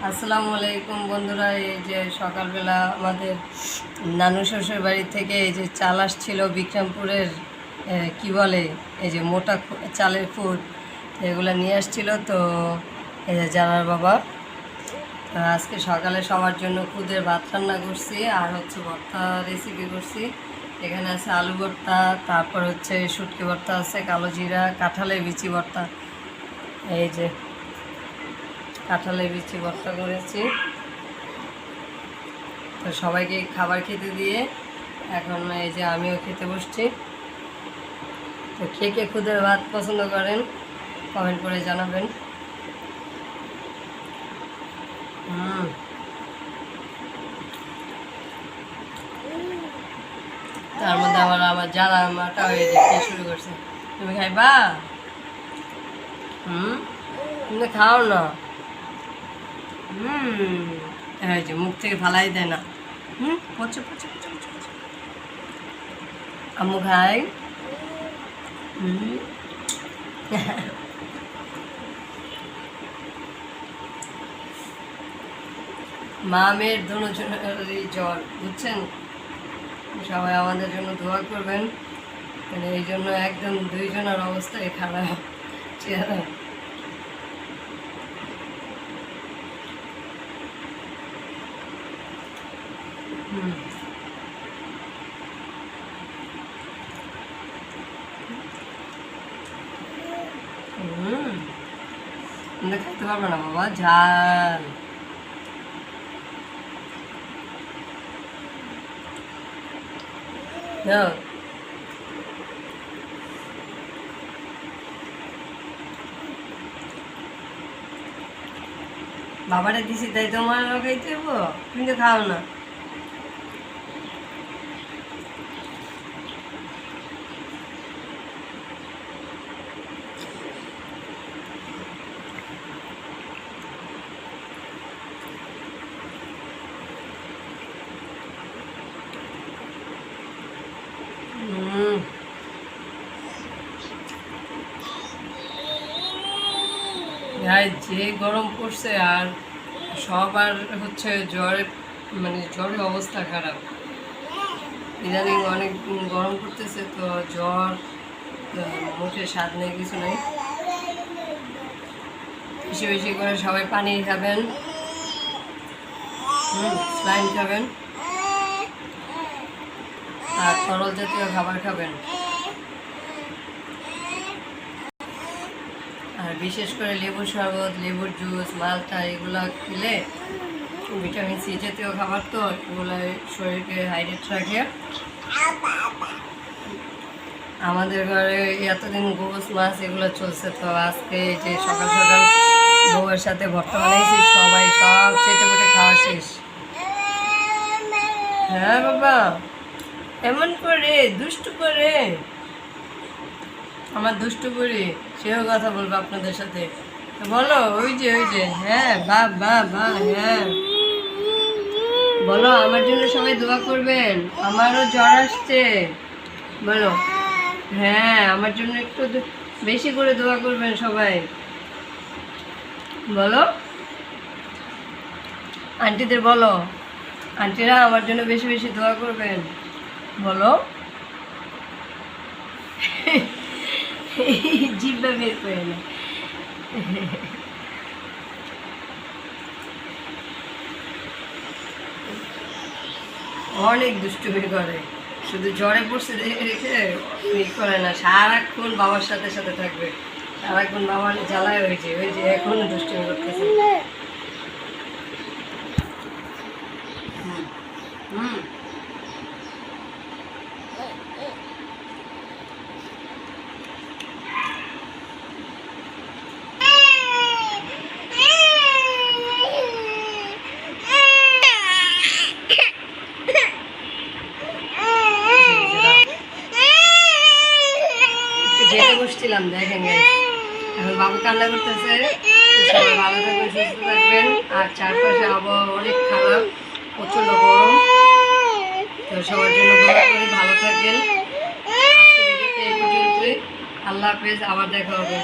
আসসালামু আলাইকুম বন্ধুরা। এই যে সকালবেলা আমাদের নানু শ্বশুর বাড়ি থেকে এই যে চাল আসছিল বিক্রমপুরের কি বলে এই যে মোটা চালের খুদ, এগুলো নিয়ে আসছিল। তো এই যে জানার বাবা আজকে সকালে সবার জন্য খুদের ভাত রান্না করছি, আর হচ্ছে ভর্তা রেসিপি করছি। এখানে আছে আলু ভর্তা, তারপর হচ্ছে শুটকি ভর্তা আছে, কালো জিরা, কাঁঠালের বিচি ভর্তা। এই যে কাঁঠালের বিচি ভর্তা করেছি। তো সবাইকে খাবার খেতে দিয়ে এখন এই যে আমিও খেতে বসছি। তো কে কে খুদের ভাত পছন্দ করেন কমেন্ট করে জানাবেন। তার মধ্যে আমার যারা মাটা হয়ে দেখতে শুরু করছে। তুমি খাইবা? তুমি খাও না। এই যে মুখ থেকে ফালাই দেয় না। পচে পচে পচে পচে পচে। আম্মু খাই। মা মেয়ের দুজনেরই জ্বর, বুঝছেন? সবাই আমাদের জন্য দোয়া করবেন। মানে এই জন্য একদম দুইজনের অবস্থাই খারাপ চেহারা। খাইতে পারবে না বাবা, ঝাল। বাবাটা দিছি তাই তোমার খাইতে হবো, তুমি তো খাও না। যে গরম পড়ছে, আর সবার হচ্ছে জ্বরে, মানে জ্বরের অবস্থা খারাপ। ইদানিং অনেক গরম পড়তেছে, তো জ্বর, মুখে স্বাদ নেই, কিছু নেই। বেশি বেশি করে সবাই পানি খাবেন, স্লাইন খাবেন, আর তরল জাতীয় খাবার খাবেন। আর বিশেষ করে লেবুর শরবত, লেবুর জুস, মালটা এগুলো খেলে ভিটামিন সি জাতীয় খাবার, তো এগুলো শরীরকে হাইড্রেট রাখে। আমাদের ঘরে এতদিন গোস মাছ এগুলো চলছে, তো আজকে যে সকাল সকাল বউয়ের সাথে ভর্তা বানিয়েছি, সবাই সব চেটে পুটে খাওয়া শেষ। হ্যাঁ বাবা, এমন করে দুষ্টু করে আমার দুষ্টু করি, সেও কথা বলবো আপনাদের সাথে। বলো, ওই যে হ্যাঁ, বা বা বা হ্যাঁ বলো, আমার জন্য সবাই দোয়া করবেন, আমারও জ্বর আসছে। বলো হ্যাঁ, আমার জন্য একটু বেশি করে দোয়া করবেন সবাই। বলো আন্টিদের, বলো আন্টিরা আমার জন্য বেশি বেশি দোয়া করবেন। বলো জিভটা বের করে না। অনেক দুষ্টুমি করে, শুধু জ্বরে পড়ছে রেখে করে না, সারাক্ষণ বাবার সাথে সাথে থাকবে, সারাক্ষণ বাবার জ্বালায় হয়েছে, ওই যে এখনো দুষ্টুমি করতেছে। যেতে বসছিলাম, দেখেন এখন বাবু কান্না করতেছে। সবাই ভালো থাকবেন, সুস্থ থাকবেন। আর চারপাশে আবহাওয়া অনেক খারাপ, প্রচণ্ড গরম। তো সবার জন্য দোয়া করি, ভালো থাকবেন। আজকে ভিডিওতে এই পর্যন্তই। আল্লাহ হাফেজ, আবার দেখা হবে।